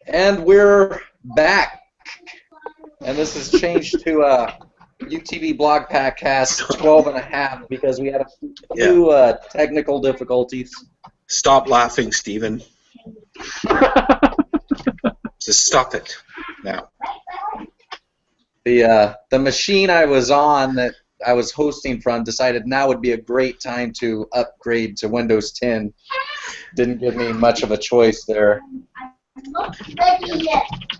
And we're back. And this has changed to UTB Blogcast 12.5 because we had a few technical difficulties. Stop laughing, Stephen. Just stop it now. The machine I was on that I was hosting from decided now would be a great time to upgrade to Windows 10. Didn't give me much of a choice there.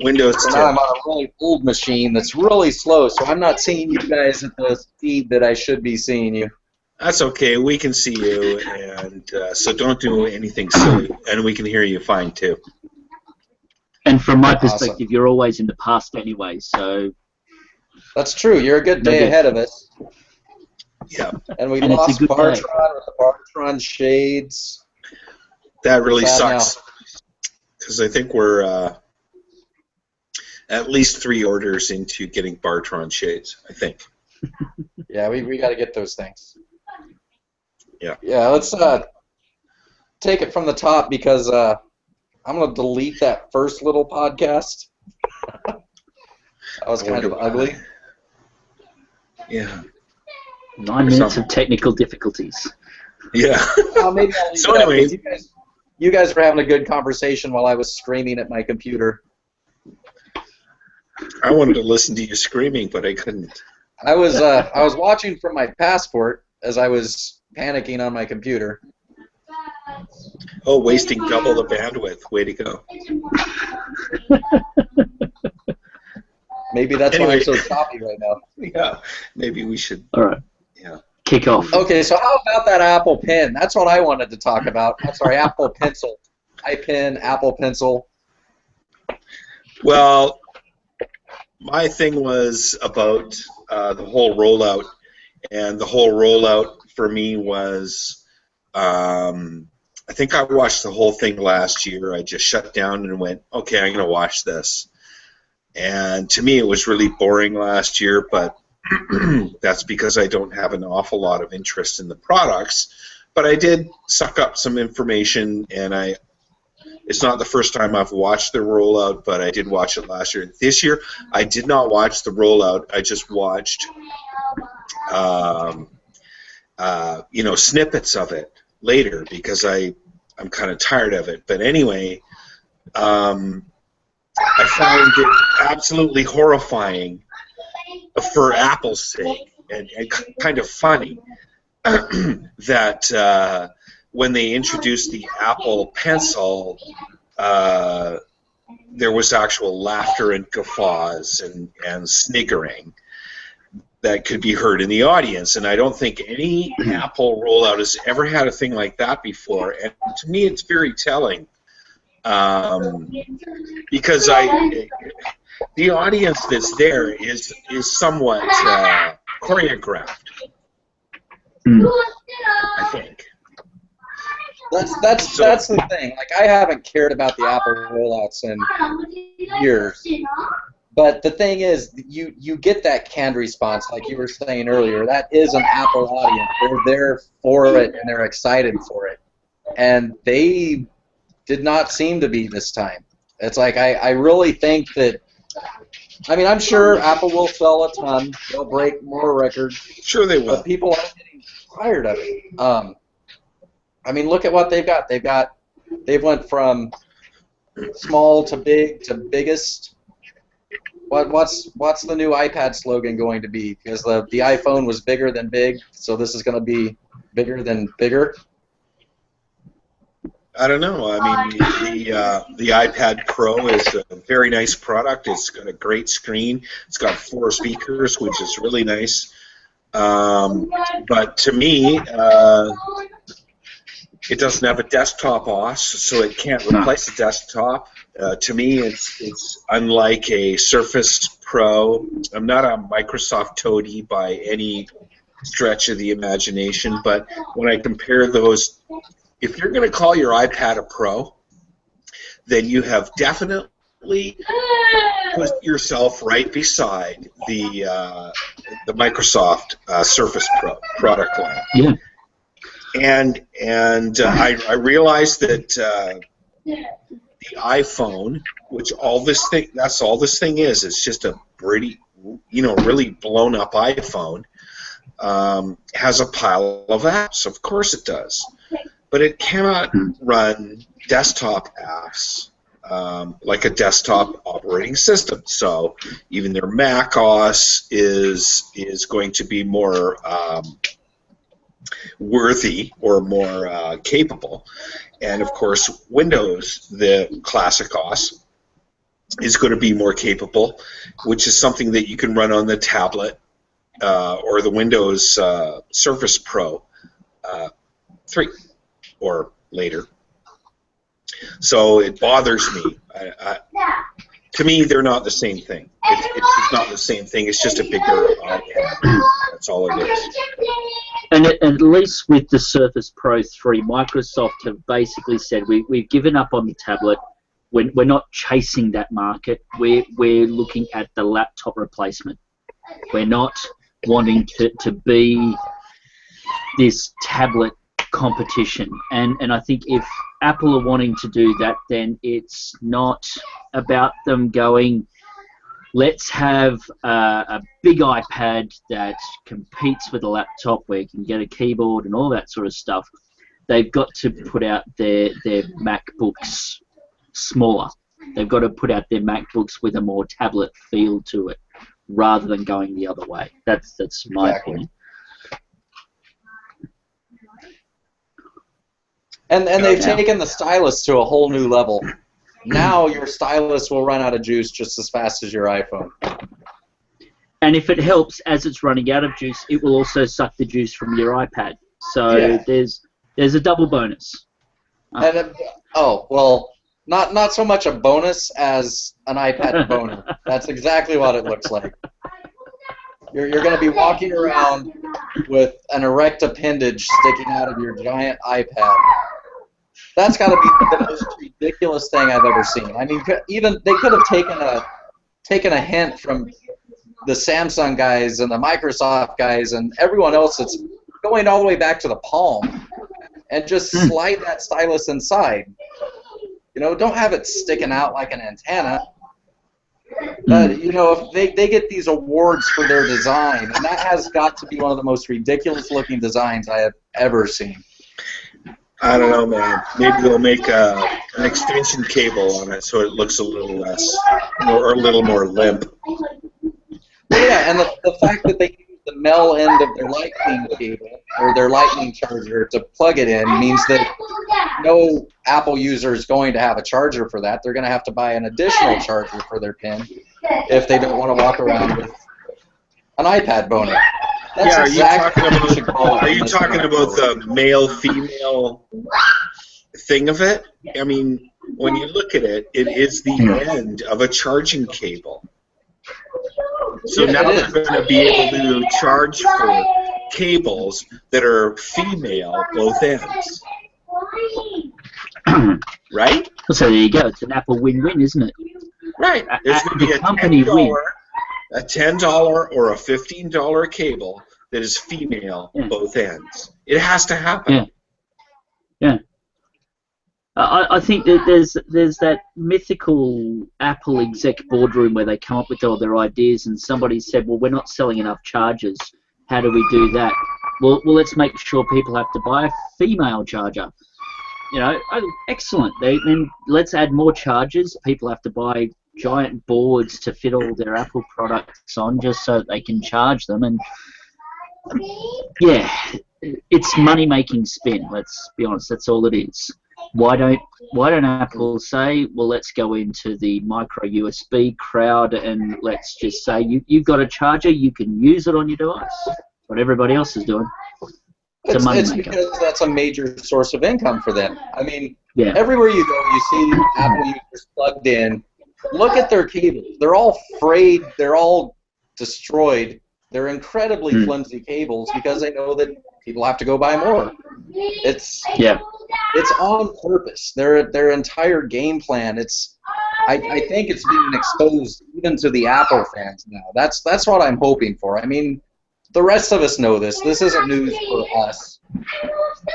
Windows 10. Now I'm on a really old machine that's really slow, so I'm not seeing you guys at the speed that I should be seeing you. That's okay. We can see you, and so don't do anything silly, and we can hear you fine too. And from my perspective, you're always in the past anyway, so... That's true. You're a good day ahead of us. Yeah. And we lost Bartron with the Bartron shades. That really sucks. Because I think we're at least 3 orders into getting Bartron shades, I think. Yeah, we got to get those things. Yeah. Yeah, let's take it from the top because I'm going to delete that first little podcast. That was kind of ugly. Yeah. 9 minutes of technical difficulties. Yeah. Maybe I'll leave so it anyway, you guys were having a good conversation while I was screaming at my computer. I wanted to listen to you screaming, but I couldn't. I was watching from my passport as I was panicking on my computer. Oh, wasting double the bandwidth. Way to go. Maybe that's why I'm so choppy right now. Yeah, maybe we should. All right. Yeah. Kick off. Okay, so how about that Apple Pen? That's what I wanted to talk about. I'm sorry, Apple Pencil. iPen, Apple Pencil. Well, my thing was about the whole rollout, and the whole rollout for me was, I think I watched the whole thing last year. I just shut down and went, okay, I'm going to watch this. And to me, it was really boring last year, but that's because I don't have an awful lot of interest in the products. But I did suck up some information, and it's not the first time I've watched the rollout, but I did watch it last year. This year, I did not watch the rollout. I just watched, snippets of it later because I'm kind of tired of it. But anyway, I found it absolutely horrifying for Apple's sake and kind of funny that when they introduced the Apple Pencil, there was actual laughter and guffaws and sniggering that could be heard in the audience. And I don't think any Apple rollout has ever had a thing like that before. And to me, it's very telling. Because the audience that's there is somewhat choreographed. I think. That's the thing. Like, I haven't cared about the Apple rollouts in years. But the thing is, you get that canned response, like you were saying earlier. That is an Apple audience. They're there for it, and they're excited for it. And they did not seem to be this time. It's like I really think that, I mean, I'm sure Apple will sell a ton. They'll break more records. Sure they will. But people are getting tired of it. I mean, look at what they've got. They've went from small to big to biggest. What's the new iPad slogan going to be? Because the iPhone was bigger than big, so this is going to be bigger than bigger. I don't know. I mean, the iPad Pro is a very nice product. It's got a great screen. It's got 4 speakers, which is really nice. But to me, it doesn't have a desktop OS, so it can't replace the desktop. To me, it's unlike a Surface Pro. I'm not a Microsoft toady by any stretch of the imagination, but when I compare those, if you're going to call your iPad a Pro, then you have definitely put yourself right beside the Microsoft Surface Pro product line. Yeah. And I realized that the iPhone, which that's all this thing is. It's just a pretty, really blown up iPhone. Has a pile of apps. Of course it does. But it cannot run desktop apps like a desktop operating system. So even their Mac OS is going to be more worthy or more capable. And of course, Windows, the classic OS, is going to be more capable, which is something that you can run on the tablet or the Windows Surface Pro 3 or later. So it bothers me. To me, they're not the same thing. It's not the same thing. It's just a bigger iPad. That's all it is. And at least with the Surface Pro 3, Microsoft have basically said we've given up on the tablet. We're not chasing that market. We're looking at the laptop replacement. We're not wanting to be this tablet competition. And I think if Apple are wanting to do that, then it's not about them going, let's have a big iPad that competes with a laptop where you can get a keyboard and all that sort of stuff. They've got to put out their MacBooks smaller. They've got to put out their MacBooks with a more tablet feel to it, rather than going the other way. That's my opinion. And they've taken the stylus to a whole new level. Now your stylus will run out of juice just as fast as your iPhone. And if it helps, as it's running out of juice, it will also suck the juice from your iPad. So there's a double bonus. Not so much a bonus as an iPad boner. That's exactly what it looks like. You're going to be walking around with an erect appendage sticking out of your giant iPad. That's got to be the most ridiculous thing I've ever seen. I mean, even they could have taken a hint from the Samsung guys and the Microsoft guys and everyone else that's going all the way back to the Palm, and just slide that stylus inside. Don't have it sticking out like an antenna. But, if they get these awards for their design, and that has got to be one of the most ridiculous-looking designs I have ever seen. I don't know, man. Maybe they'll make an extension cable on it so it looks a little less, or a little more limp. Well, yeah, and the fact that they use the male end of their lightning cable, or their lightning charger, to plug it in means that no Apple user is going to have a charger for that. They're going to have to buy an additional charger for their pen if they don't want to walk around with an iPad boner. That's are exactly you talking about the male-female thing of it? I mean, when you look at it, it is the end of a charging cable. So now they're going to be able to charge for cables that are female both ends. Right? So there you go. It's an Apple win-win, isn't it? Right. There's going to be a $10 or a $15 cable that is female both ends. It has to happen. Yeah. I think that there's that mythical Apple exec boardroom where they come up with all their ideas, and somebody said, well, we're not selling enough chargers. How do we do that? Well, let's make sure people have to buy a female charger. Excellent. Then let's add more chargers. People have to buy giant boards to fit all their Apple products on just so that they can charge them. And it's money-making spin. Let's be honest. That's all it is. Why don't Apple say, well, let's go into the micro USB crowd and let's just say you've got a charger, you can use it on your device. What everybody else is doing. It's because that's a major source of income for them. I mean, everywhere you go, you see Apple users plugged in. Look at their cables. They're all frayed. They're all destroyed. They're incredibly flimsy cables because they know that people have to go buy more. It's on purpose. Their entire game plan. I think it's being exposed even to the Apple fans now. That's what I'm hoping for. I mean, the rest of us know this. This isn't news for us.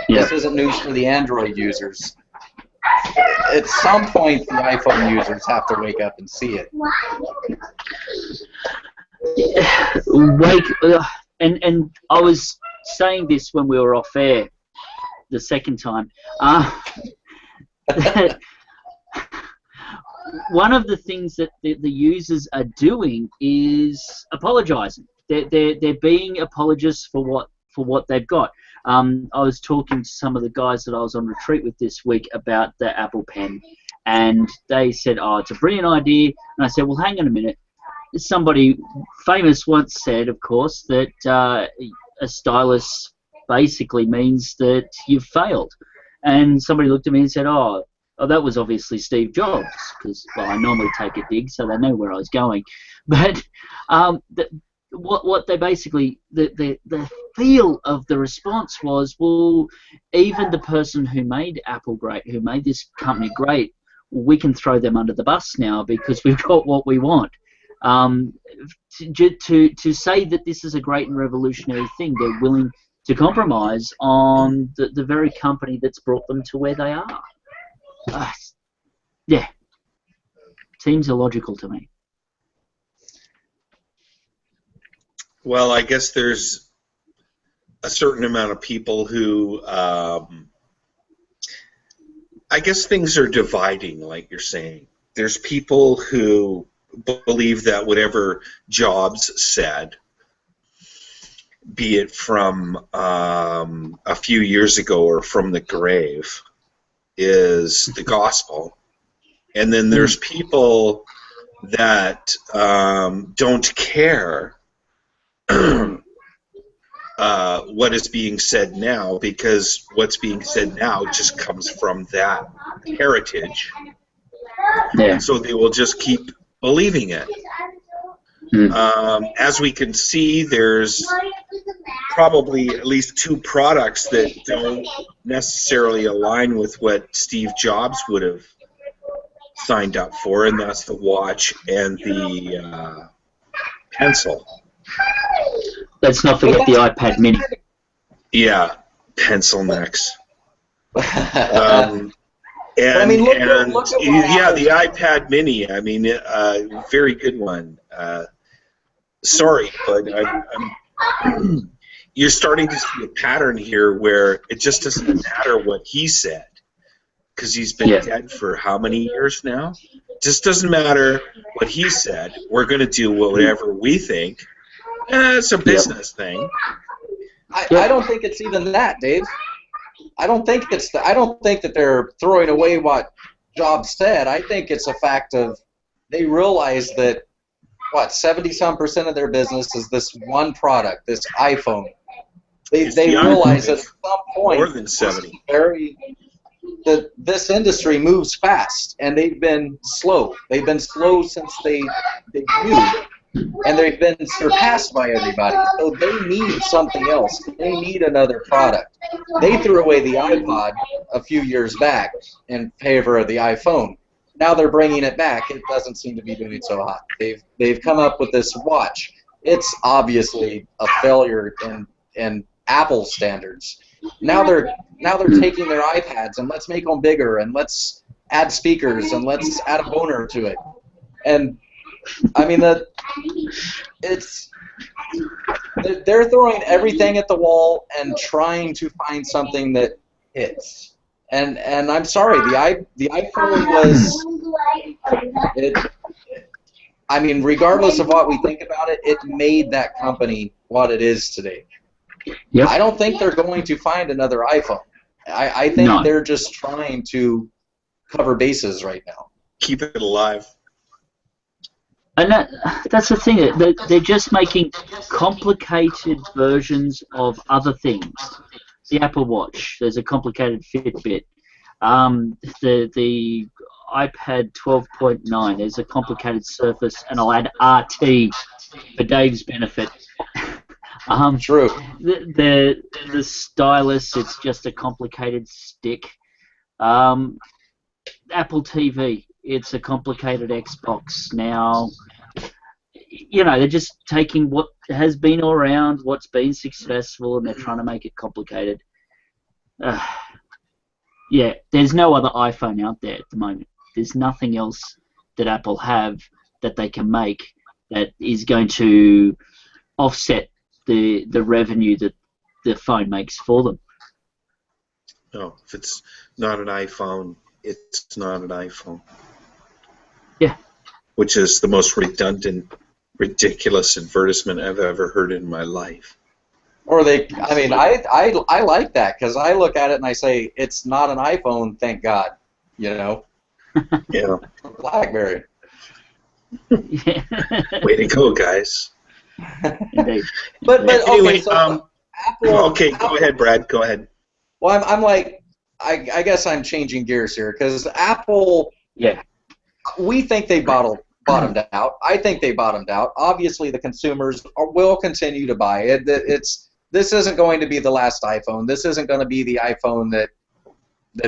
This isn't news for the Android users. at some point the iPhone users have to wake up and see it. And I was saying this when we were off air the second time. One of the things that the users are doing is apologising. They're being apologists for what they've got. I was talking to some of the guys that I was on retreat with this week about the Apple Pen, and they said, "Oh, it's a brilliant idea." And I said, "Well, hang on a minute. Somebody famous once said, of course, that a stylus basically means that you've failed." And somebody looked at me and said, "Oh, that was obviously Steve Jobs," because I normally take a dig, so they know where I was going. But what they basically, the feel of the response was, well, even the person who made Apple great, who made this company great, we can throw them under the bus now because we've got what we want. To say that this is a great and revolutionary thing, they're willing to compromise on the very company that's brought them to where they are. Yeah, seems illogical to me. Well, I guess there's a certain amount of people who, I guess things are dividing, like you're saying. There's people who believe that whatever Jobs said, be it from a few years ago or from the grave, is the gospel. And then there's people that don't care what is being said now, because what's being said now just comes from that heritage. Yeah. And so they will just keep believing it. As we can see, there's probably at least two products that don't necessarily align with what Steve Jobs would have signed up for, and that's the watch and the pencil. Let's not forget the iPad mini. Yeah, pencil necks. But I mean, look at the iPad mini. I mean, very good one. Sorry, but you're starting to see a pattern here where it just doesn't matter what he said, because he's been dead for how many years now? It just doesn't matter what he said. We're going to do whatever we think. It's a business thing. I don't think it's even that, Dave. I don't think that they're throwing away what Jobs said. I think it's a fact of they realize that 70-some% of their business is this one product, this iPhone. They realize that at some point more than 70. This industry moves fast, and they've been slow. They've been slow since they debuted, and they've been surpassed by everybody. So they need something else. They need another product. They threw away the iPod a few years back in favor of the iPhone. Now they're bringing it back. It doesn't seem to be doing so hot. They've come up with this watch. It's obviously a failure in Apple standards. Now they're taking their iPads and let's make them bigger and let's add speakers and let's add a boner to it. And I mean they're throwing everything at the wall and trying to find something that hits. And I'm sorry, the iPhone was I mean, regardless of what we think about it, it made that company what it is today. Yep. I don't think they're going to find another iPhone. I think they're just trying to cover bases right now. Keep it alive. And that's the thing. They're just making complicated versions of other things. The Apple Watch, there's a complicated Fitbit. The iPad 12.9, there's a complicated Surface, and I'll add RT for Dave's benefit. True. The stylus, it's just a complicated stick. Apple TV, it's a complicated Xbox now. You know, they're just taking what has been around, what's been successful, and they're trying to make it complicated. Yeah, there's no other iPhone out there at the moment. There's nothing else that Apple have that they can make that is going to offset the revenue that the phone makes for them. No, if it's not an iPhone, it's not an iPhone. Yeah. Which is the most redundant, ridiculous advertisement I've ever heard in my life. Or I like that because I look at it and I say, it's not an iPhone, thank God, Yeah. BlackBerry. Yeah. Way to go, guys. Indeed. But Anyway, okay, so Apple. okay, go ahead, Brad. Go ahead. Well, I'm like, I guess I'm changing gears here because Apple. Yeah. We think they bottomed out. I think they bottomed out. Obviously, the consumers will continue to buy it. This isn't going to be the last iPhone. This isn't going to be the iPhone that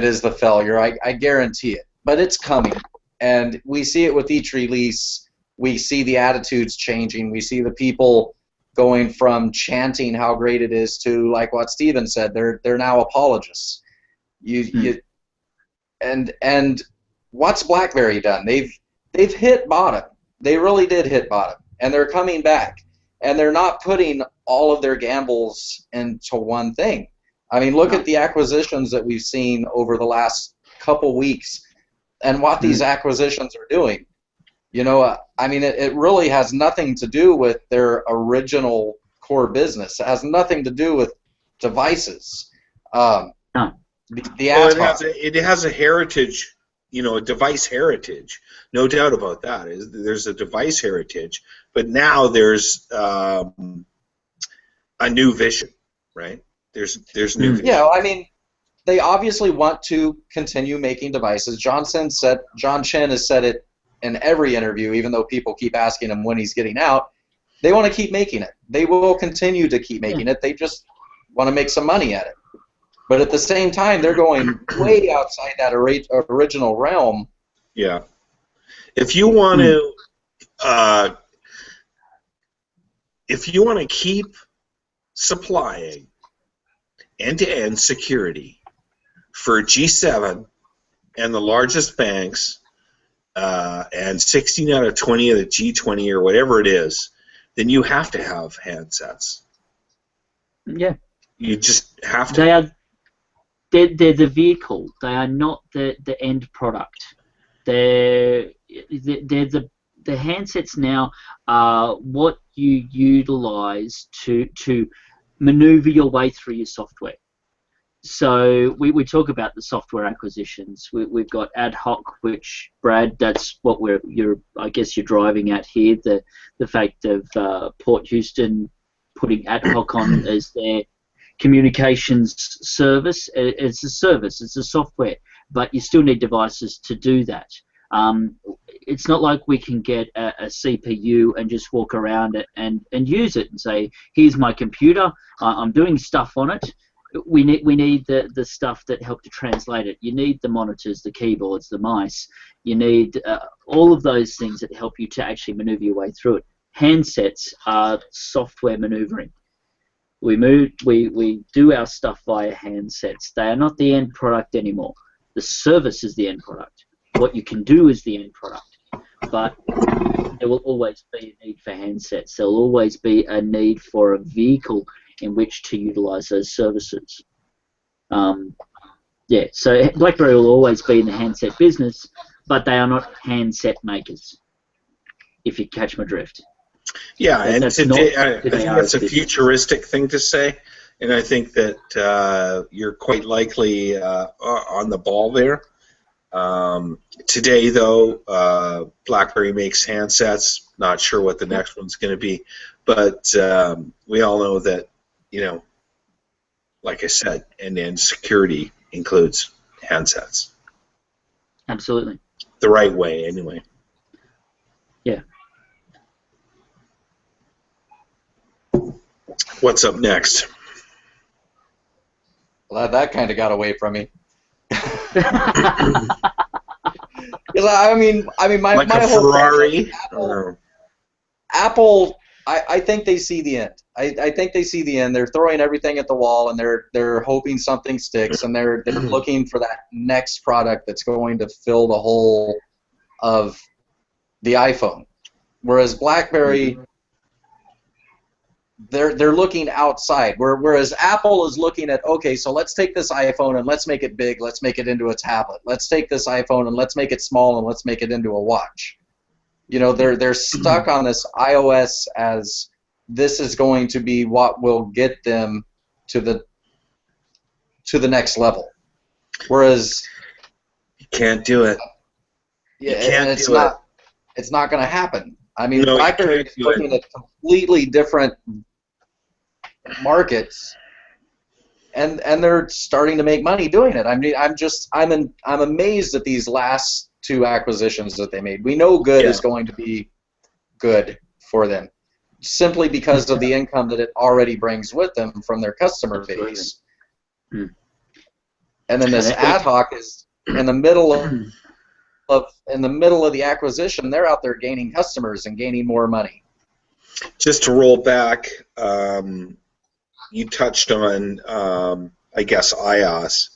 is the failure. I guarantee it. But it's coming, and we see it with each release. We see the attitudes changing. We see the people going from chanting how great it is to, like what Steven said, they're now apologists. And what's BlackBerry done? They've hit bottom. They really did hit bottom, and they're coming back. And they're not putting all of their gambles into one thing. I mean, look at the acquisitions that we've seen over the last couple weeks and what these acquisitions are doing. You know, I mean, it really has nothing to do with their original core business. It has nothing to do with devices. It has a heritage, a device heritage. No doubt about that. There's a device heritage, but now there's a new vision, right? There's new vision. Yeah, I mean, they obviously want to continue making devices. John Chen has said it in every interview, even though people keep asking him when he's getting out. They want to keep making it. They will continue to keep making it. They just want to make some money at it. But at the same time, they're going way outside that original realm. Yeah. If you want to keep supplying end-to-end security for G7 and the largest banks and 16 out of 20 of the G20 or whatever it is, then you have to have handsets. Yeah. You just have to. They're the vehicle. They are not the end product. They're the handsets now are what you utilize to maneuver your way through your software. So we talk about the software acquisitions. We've got ad hoc, which, Brad, that's what I guess you're driving at here. The fact of Port Houston putting ad hoc on as their communications service. It's a service, it's a software, but you still need devices to do that. It's not like we can get a CPU and just walk around it and use it and say, here's my computer, I'm doing stuff on it. We need the stuff that help to translate it. You need the monitors, the keyboards, the mice. You need all of those things that help you to actually maneuver your way through it. Handsets are software maneuvering. We do our stuff via handsets. They are not the end product anymore. The service is the end product. What you can do is the end product. But there will always be a need for handsets. There will always be a need for a vehicle in which to utilize those services. So BlackBerry will always be in the handset business, but they are not handset makers, if you catch my drift. Yeah, and today, I think that's a futuristic thing to say, and I think that you're quite likely on the ball there. Today, though, BlackBerry makes handsets. Not sure what the next one's going to be, but we all know that, like I said, and security includes handsets. Absolutely. The right way, anyway. Yeah. What's up next? Well, that kind of got away from me. I mean, my like my a whole Ferrari. Apple I think they see the end. I think they see the end. They're throwing everything at the wall, and they're hoping something sticks, and they're looking for that next product that's going to fill the hole of the iPhone. Whereas BlackBerry, they're looking outside. Whereas Apple is looking at, okay, so let's take this iPhone and let's make it big. Let's make it into a tablet. Let's take this iPhone and let's make it small and let's make it into a watch. You know, they're stuck on this iOS as this is going to be what will get them to the next level. Whereas you can't do it. Yeah, and it's not going to happen. I mean, No, BlackBerry is looking at completely different markets, and they're starting to make money doing it. I mean, I'm amazed at these last two acquisitions that they made. We know good is going to be good for them, simply because of the income that it already brings with them from their customer base. And then this ad hoc is in the middle of the acquisition. They're out there gaining customers and gaining more money. Just to roll back, you touched on, I guess, iOS.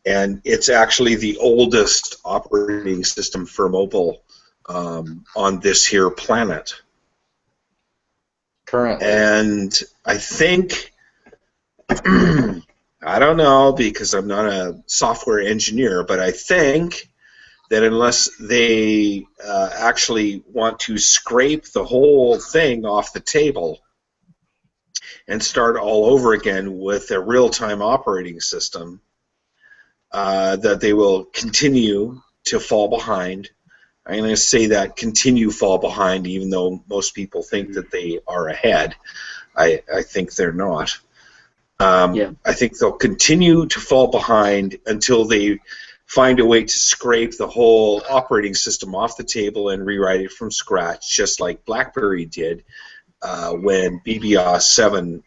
And it's actually the oldest operating system for mobile on this here planet. Currently. And I think, I don't know because I'm not a software engineer, but I think that unless they actually want to scrape the whole thing off the table and start all over again with a real-time operating system, that they will continue to fall behind. I'm going to say that continue fall behind, even though most people think that they are ahead. I think they're not. I think they'll continue to fall behind until they find a way to scrape the whole operating system off the table and rewrite it from scratch, just like BlackBerry did when BBOS 7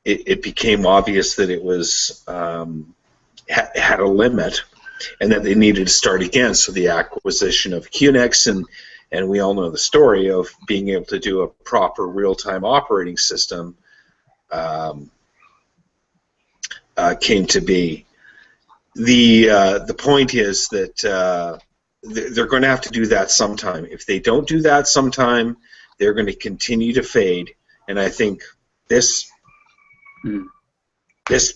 it became obvious that it was had a limit and that they needed to start again. So the acquisition of QNX, and we all know the story of being able to do a proper real-time operating system came to be. The point is that they're going to have to do that sometime. If they don't do that sometime, they're going to continue to fade. And I think this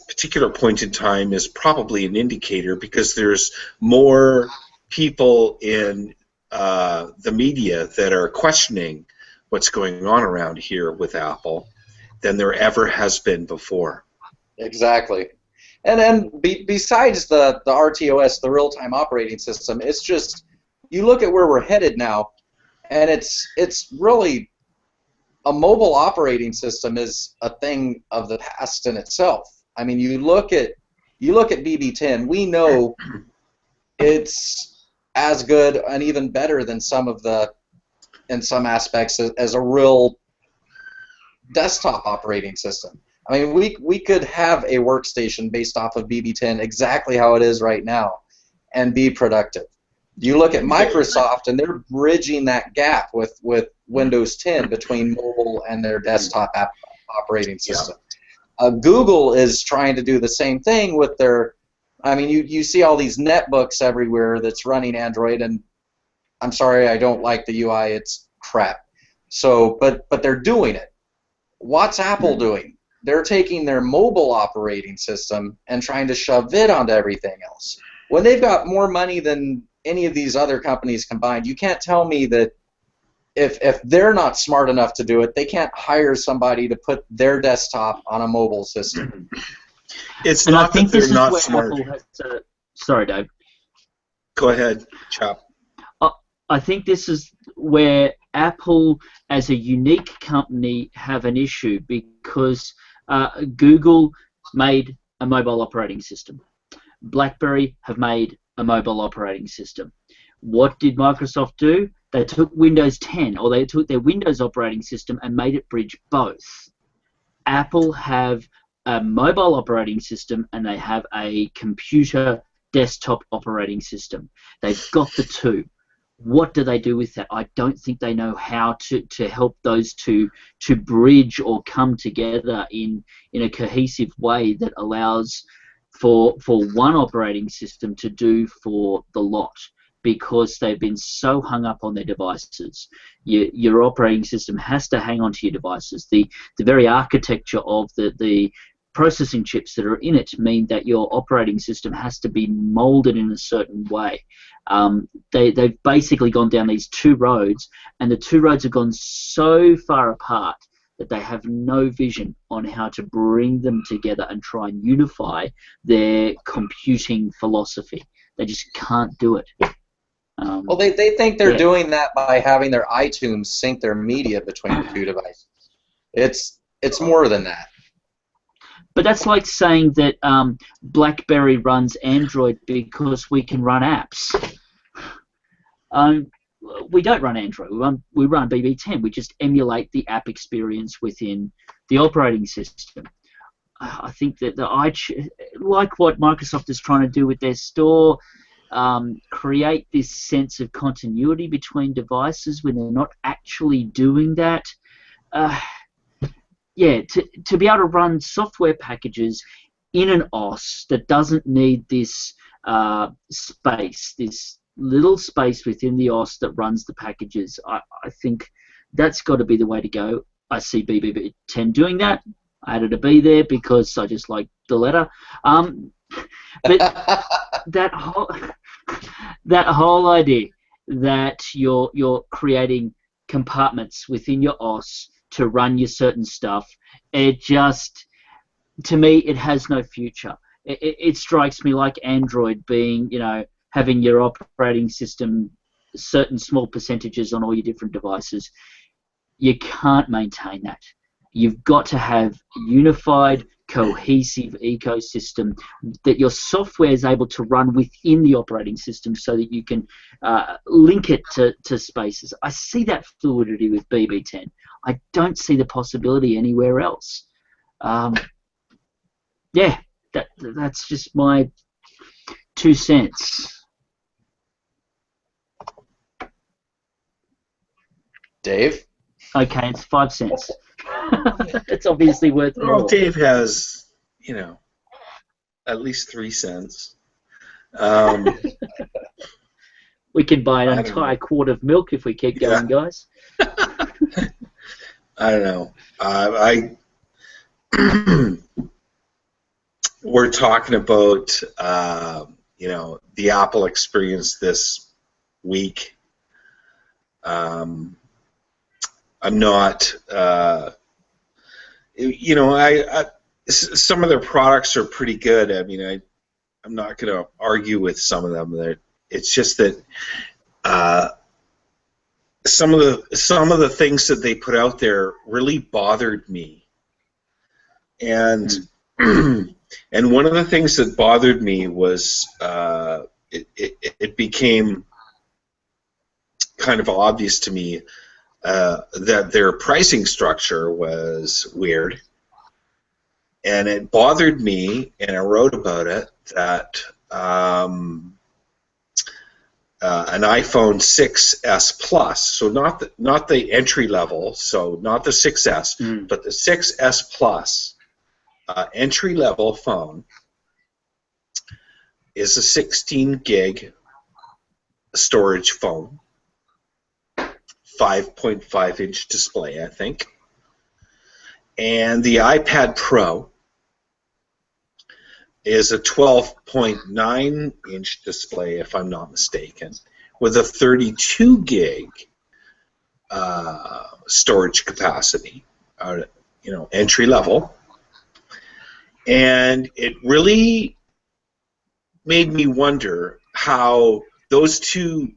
particular point in time is probably an indicator, because there's more people in the media that are questioning what's going on around here with Apple than there ever has been before. Exactly. And then besides the RTOS, the real-time operating system, it's just, you look at where we're headed now, and it's really, a mobile operating system is a thing of the past in itself. I mean, you look at BB10, we know it's as good and even better than in some aspects, as a real desktop operating system. I mean, we could have a workstation based off of BB10 exactly how it is right now and be productive. You look at Microsoft, and they're bridging that gap with Windows 10 between mobile and their desktop operating system. Google is trying to do the same thing with their, I mean, you see all these netbooks everywhere that's running Android, and I'm sorry, I don't like the UI, it's crap. So, but they're doing it. What's Apple doing? They're taking their mobile operating system and trying to shove it onto everything else. When they've got more money than any of these other companies combined, you can't tell me that if they're not smart enough to do it, they can't hire somebody to put their desktop on a mobile system. It's and not that they're not smart. Sorry, Dave. Go ahead, Chop. I think this is where Apple, as a unique company, have an issue, because Google made a mobile operating system. BlackBerry have made a mobile operating system. What did Microsoft do? They took Windows 10, or they took their Windows operating system and made it bridge both. Apple have a mobile operating system, and they have a computer desktop operating system. They've got the two. what do they do with that? I don't think they know how to help those two to bridge or come together in a cohesive way that allows for one operating system to do for the lot, because they've been so hung up on their devices. Your operating system has to hang on to your devices. The very architecture of the processing chips that are in it mean that your operating system has to be molded in a certain way. They've basically gone down these two roads, and the two roads have gone so far apart that they have no vision on how to bring them together and try and unify their computing philosophy. They just can't do it. Well, they think they're doing that by having their iTunes sync their media between the two devices. It's more than that. But that's like saying that BlackBerry runs Android because we can run apps. We don't run Android. We run BB10. We just emulate the app experience within the operating system. I think that like what Microsoft is trying to do with their store, create this sense of continuity between devices when they're not actually doing that. To be able to run software packages in an OS that doesn't need this space, this little space within the OS that runs the packages, I think that's got to be the way to go. I see BB10 doing that. I added a B there because I just like the letter. But that whole idea that you're creating compartments within your OS to run your certain stuff, it just, to me, it has no future. It strikes me like Android being, having your operating system certain small percentages on all your different devices. You can't maintain that. You've got to have unified, cohesive ecosystem that your software is able to run within the operating system so that you can link it to spaces. I see that fluidity with BB10. I don't see the possibility anywhere else. That's just my 2 cents. Dave? Okay, it's 5 cents. It's obviously worth more. Well, Dave has, at least 3 cents. We can buy an entire quart of milk if we keep going, guys. I don't know. We're talking about, the Apple experience this week. I'm not, some of their products are pretty good. I mean, I'm not going to argue with some of them. It's just that some of the things that they put out there really bothered me, and and one of the things that bothered me was it became kind of obvious to me that their pricing structure was weird, and it bothered me, and I wrote about it, that an iPhone 6s Plus, so not the entry level, so not the 6s, but the 6s Plus entry level phone is a 16 gig storage phone. 5.5-inch display, I think. And the iPad Pro is a 12.9-inch display, if I'm not mistaken, with a 32 gig storage capacity, entry level. And it really made me wonder how those two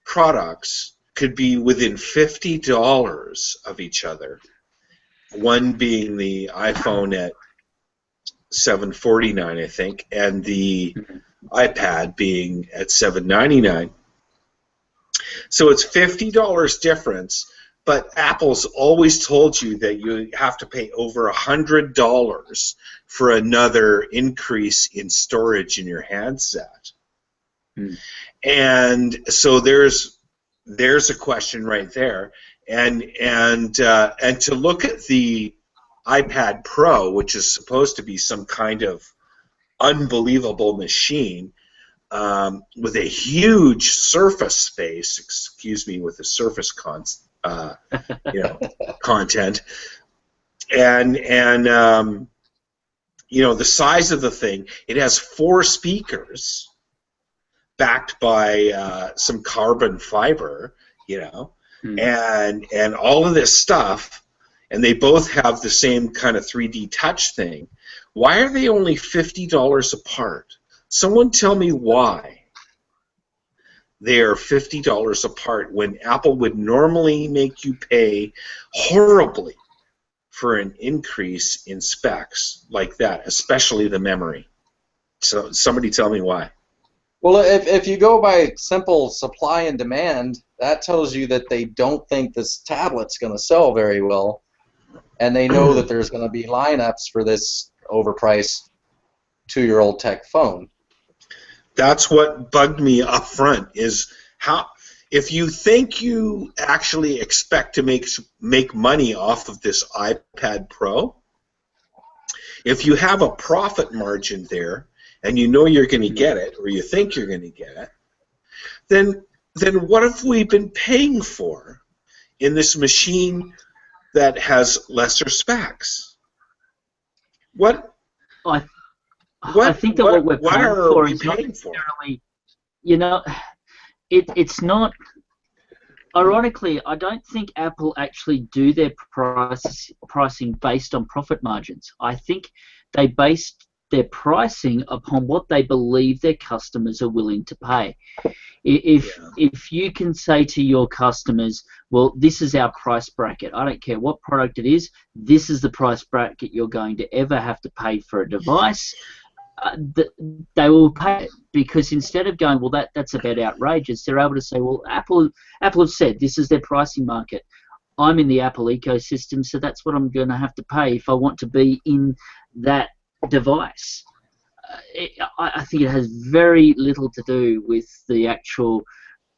products could be within $50 of each other. One being the iPhone at $749, I think, and the iPad being at $799. So it's $50 difference, but Apple's always told you that you have to pay over $100 for another increase in storage in your handset. And so there's there's a question right there. And to look at the iPad Pro, which is supposed to be some kind of unbelievable machine with a huge surface space, excuse me, with the surface content, and the size of the thing. It has 4 speakers backed by some carbon fiber, and all of this stuff, and they both have the same kind of 3D touch thing. Why are they only $50 apart? Someone tell me why they are $50 apart when Apple would normally make you pay horribly for an increase in specs like that, especially the memory. So somebody tell me why. Well, if you go by simple supply and demand, that tells you that they don't think this tablet's going to sell very well, and they know that there's going to be lineups for this overpriced 2-year-old tech phone. That's what bugged me up front, is how, if you think you actually expect to make money off of this iPad Pro, if you have a profit margin there and you know you're going to get it, or you think you're going to get it, then what have we been paying for in this machine that has lesser specs? I think that what we're paying for is not necessarily, it's not. Ironically, I don't think Apple actually do their pricing based on profit margins. I think they based their pricing upon what they believe their customers are willing to pay. If you can say to your customers, well, this is our price bracket, I don't care what product it is, this is the price bracket you're going to ever have to pay for a device, they will pay it, because instead of going, well, that's about outrageous, they're able to say, well, Apple have said this is their pricing market. I'm in the Apple ecosystem, so that's what I'm going to have to pay if I want to be in that device. I think it has very little to do with the actual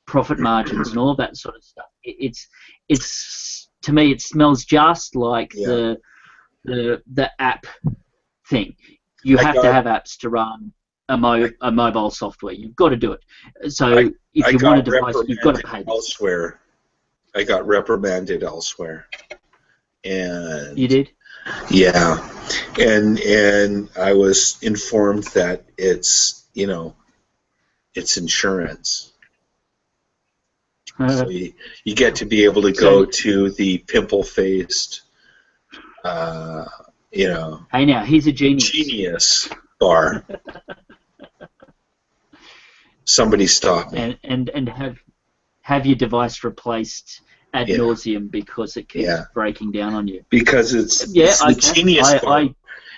profit margins and all that sort of stuff. It's to me, it smells just like the app thing. You have to have apps to run a mobile software. You've got to do it. So if you want a device, you've got to pay elsewhere. I got reprimanded elsewhere. And you did? Yeah. And I was informed that it's insurance. So you get to be able to go to the pimple-faced, Hey, now he's a genius. Genius bar. Somebody stop me. And have your device replaced ad nauseum because it keeps breaking down on you. Because it's the Genius bar.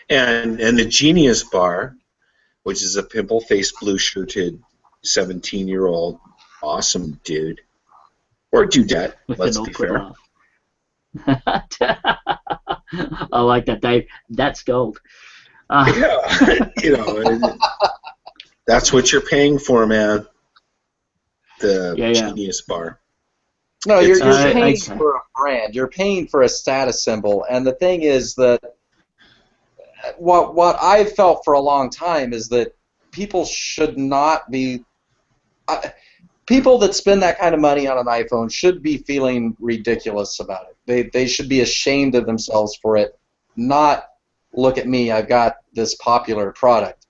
And the Genius bar, which is a pimple-faced, blue-shirted 17-year-old awesome dude. Or dudette, let's be fair. I like that, Dave. That's gold. That's what you're paying for, man. The Genius bar. No, you're paying for a brand. You're paying for a status symbol. And the thing is that what I've felt for a long time is that people should not be... people that spend that kind of money on an iPhone should be feeling ridiculous about it. They should be ashamed of themselves for it, not look at me, I've got this popular product.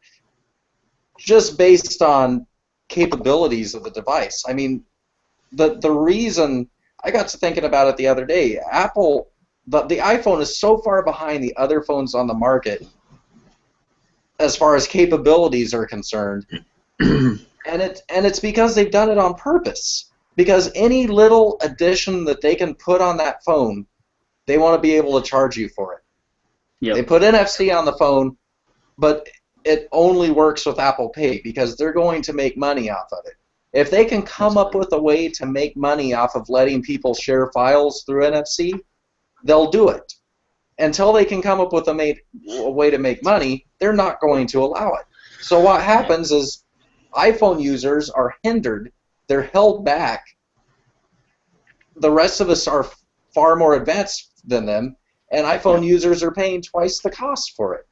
Just based on capabilities of the device. I mean, the reason, I got to thinking about it the other day, Apple, the iPhone is so far behind the other phones on the market as far as capabilities are concerned. And it's because they've done it on purpose. Because any little addition that they can put on that phone, they want to be able to charge you for it. Yep. They put NFC on the phone, but it only works with Apple Pay because they're going to make money off of it. If they can come up with a way to make money off of letting people share files through NFC, they'll do it. Until they can come up with a way to make money, they're not going to allow it. So what happens is iPhone users are hindered, they're held back the rest of us are far more advanced than them, and iPhone users are paying twice the cost for it.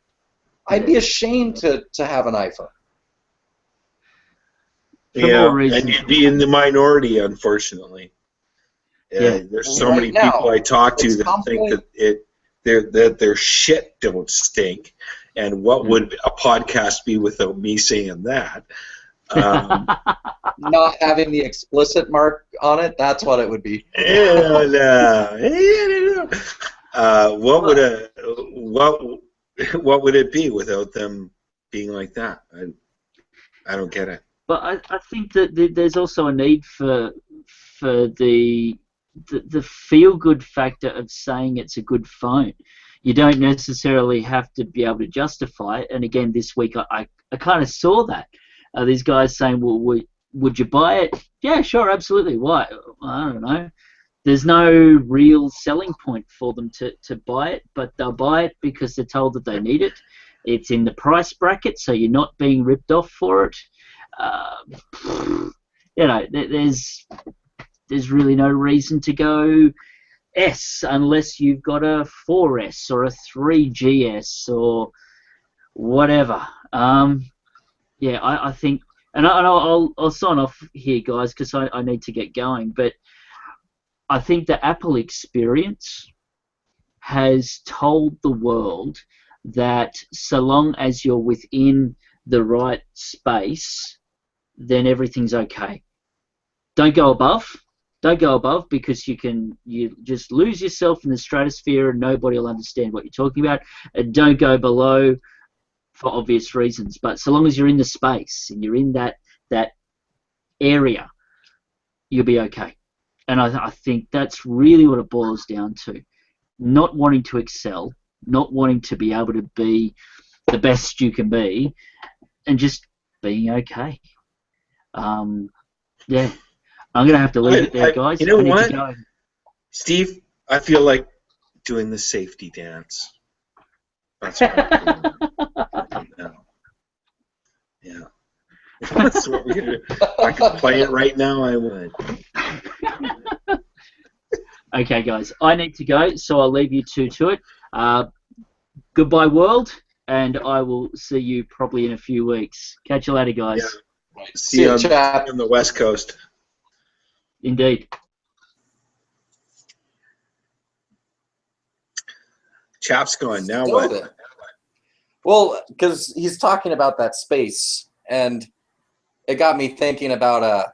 I'd be ashamed to have an iPhone. Yeah, and you'd be in the minority, unfortunately. There's so many people I talk to that think that their shit don't stink, and what would a podcast be without me saying that? Not having the explicit mark on it, that's what it would be. What would it be without them being like that? I don't get it. But I think that there's also a need for the feel-good factor of saying it's a good phone. You don't necessarily have to be able to justify it. And again, this week I kind of saw that. These guys saying, well, would you buy it? Yeah, sure, absolutely. Why? I don't know. There's no real selling point for them to buy it, but they'll buy it because they're told that they need it. It's in the price bracket, so you're not being ripped off for it. You know, there's really no reason to go S unless you've got a 4S or a 3GS or whatever. Yeah, I think, and I'll sign off here, guys, because I need to get going. But I think the Apple experience has told the world that so long as you're within the right space, then everything's okay. Don't go above. Don't go above, because you just lose yourself in the stratosphere and nobody will understand what you're talking about. And don't go below for obvious reasons. But so long as you're in the space and you're in that area, you'll be okay. And I think that's really what it boils down to. Not wanting to excel, not wanting to be able to be the best you can be, and just being okay. Yeah. I'm going to have to leave it there, guys. You know what, Steve? I feel like doing the safety dance. That's what I'm doing right now. Yeah. That's what we're going to do. If I could play it right now, I would. Okay, guys. I need to go, so I'll leave you two to it. Goodbye, world, and I will see you probably in a few weeks. Catch you later, guys. Yeah. See you on the West Coast. Indeed. Chap's going. Now what? Well, because he's talking about that space, and it got me thinking about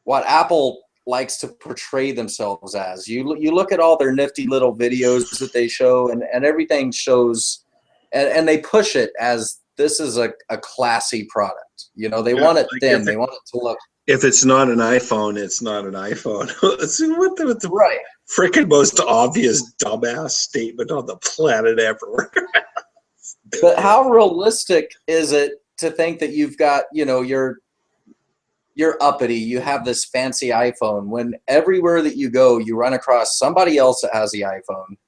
what Apple likes to portray themselves as. You look at all their nifty little videos that they show, and everything shows, and they push it as this is a classy product. You know, they want it thin. They want it to look. If it's not an iPhone, it's not an iPhone. what the right. Frickin' most obvious dumbass statement on the planet ever. But how realistic is it to think that you've got, you know, you're uppity, you have this fancy iPhone, when everywhere that you go, you run across somebody else that has the iPhone,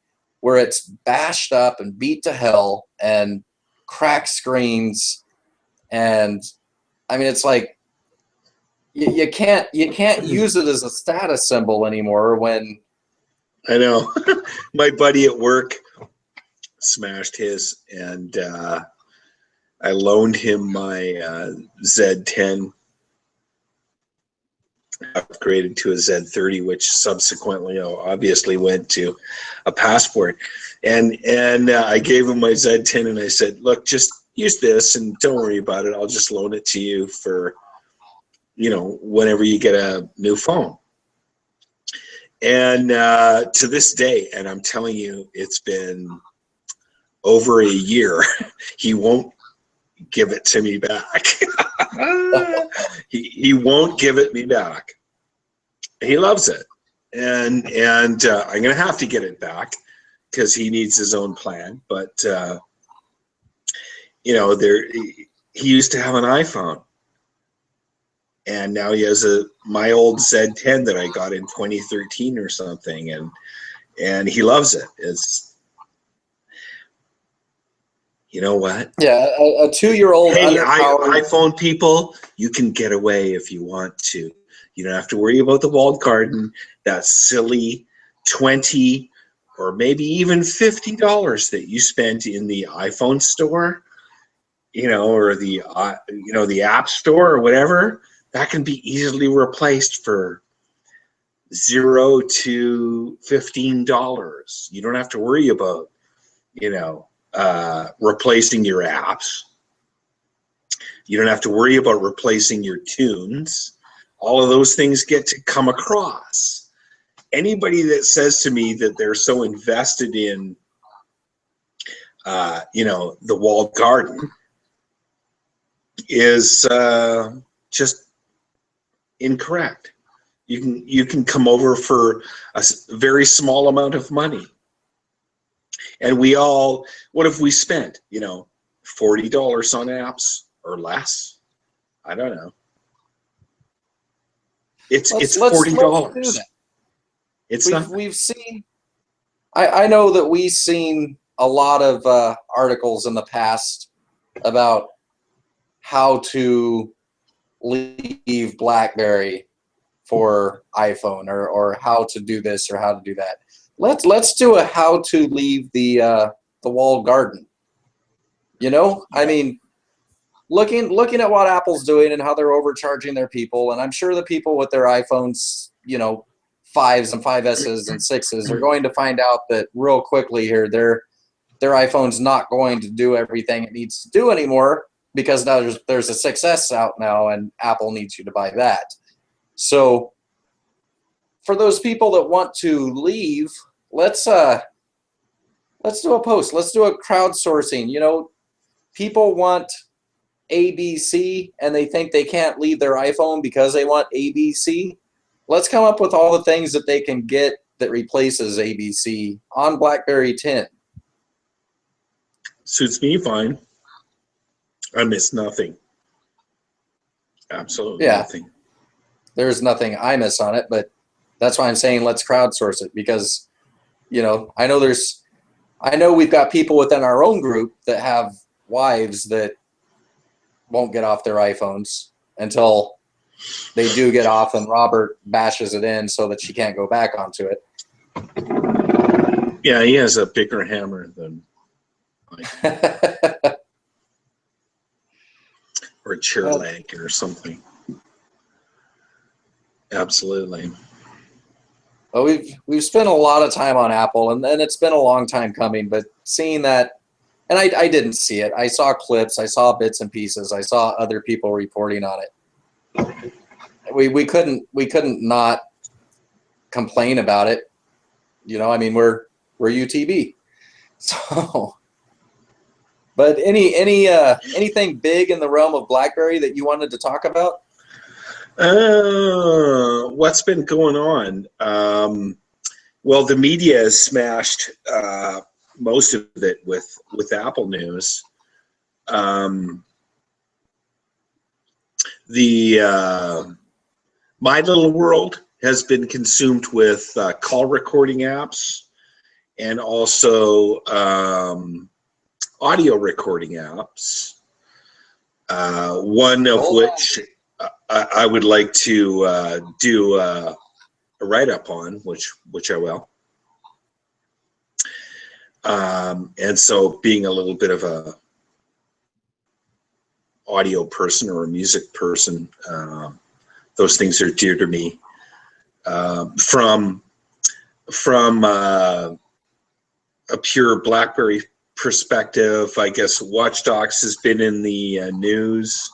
where it's bashed up and beat to hell and cracked screens, and I mean, it's like you can't use it as a status symbol anymore. When I know my buddy at work smashed his, and I loaned him my Z10, upgraded to a Z30, which subsequently obviously went to a Passport, and I gave him my Z10 and I said, look, just use this and don't worry about it. I'll just loan it to you for, you know, whenever you get a new phone. And to this day, and I'm telling you, it's been over a year, he won't give it to me back. he won't give it me back. He loves it, and I'm gonna have to get it back because he needs his own plan. But you know, he used to have an iPhone, and now he has my old Z10 that I got in 2013 or something, and he loves it. You know what? Yeah, a 2-year-old Hey, underpowered. iPhone people, you can get away if you want to. You don't have to worry about the walled garden. That silly 20 or maybe even $50 that you spent in the iPhone store, or the App Store or whatever. That can be easily replaced for $0 to $15. You don't have to worry about, replacing your apps. You don't have to worry about replacing your tunes. All of those things get to come across. Anybody that says to me that they're so invested in, the walled garden is just incorrect. You can come over for a very small amount of money. And what have we spent? $40 on apps or less? I don't know. It's $40. It's nothing. We've seen. I know that we've seen a lot of articles in the past about how to leave BlackBerry for iPhone, or how to do this or how to do that. Let's do a how to leave the walled garden. I mean, looking at what Apple's doing and how they're overcharging their people, and I'm sure the people with their iPhones, 5s and 5Ss and 6s are going to find out that real quickly here their iPhone's not going to do everything it needs to do anymore, because now there's a 6S out now and Apple needs you to buy that. So for those people that want to leave, let's do a post. Let's do a crowdsourcing. People want ABC and they think they can't leave their iPhone because they want ABC. Let's come up with all the things that they can get that replaces ABC on BlackBerry 10. Suits me fine. I miss nothing. Absolutely nothing. There's nothing I miss on it, but that's why I'm saying let's crowdsource it, because I know we've got people within our own group that have wives that won't get off their iPhones until they do get off and Robert bashes it in so that she can't go back onto it. Yeah, he has a bigger hammer than or a chair leg or something. Absolutely. Well, we've spent a lot of time on Apple, and it's been a long time coming, but seeing that, and I didn't see it. I saw clips, I saw bits and pieces, I saw other people reporting on it. We couldn't not complain about it. I mean, we're UTB. So, but anything big in the realm of BlackBerry that you wanted to talk about? What's been going on? Well, the media has smashed most of it with Apple news. My Little World has been consumed with call recording apps and also audio recording apps. One of which I would like to do a write-up on, which I will. And so, being a little bit of a audio person or a music person, those things are dear to me. From a pure BlackBerry perspective, I guess Watch Dogs has been in the news.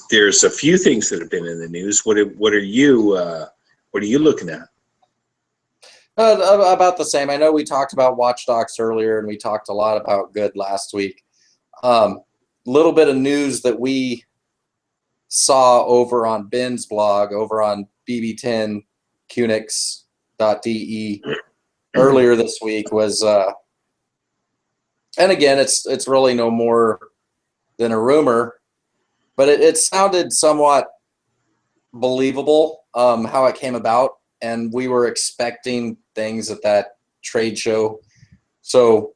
There's a few things that have been in the news. What are you looking at? About the same. I know we talked about Watch Dogs earlier, and we talked a lot about Good last week. Little bit of news that we saw over on Ben's blog, over on bb10qnix.de earlier this week was, and again, it's really no more than a rumor, but it sounded somewhat believable how it came about, and we were expecting things that trade show. So,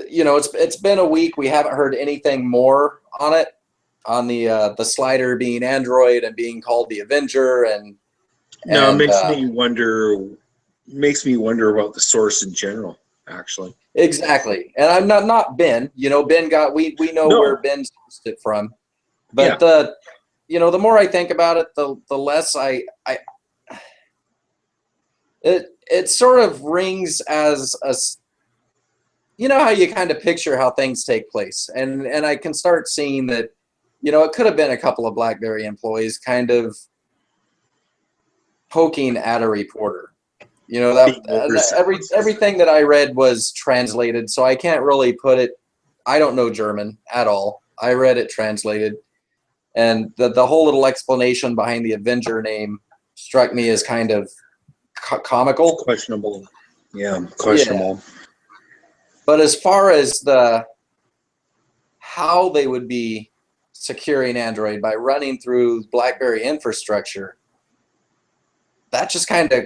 you know, it's been a week. We haven't heard anything more on it, on the slider being Android and being called the Avenger, and no, it makes uh, me wonder. Makes me wonder about the source in general. Actually, exactly. And I'm not Ben. You know, Ben got we know where no, Ben sourced it from, but yeah, you know, the more I think about it, the less it sort of rings as a, you know how you kind of picture how things take place, and I can start seeing that, you know, it could have been a couple of BlackBerry employees kind of poking at a reporter. You know, that being overzealous. everything that I read was translated, so I can't really put it. I don't know German at all. I read it translated, and the whole little explanation behind the Avenger name struck me as kind of comical. Questionable. Yeah, Yeah. questionable. But as far as how they would be securing Android by running through BlackBerry infrastructure, that just kind of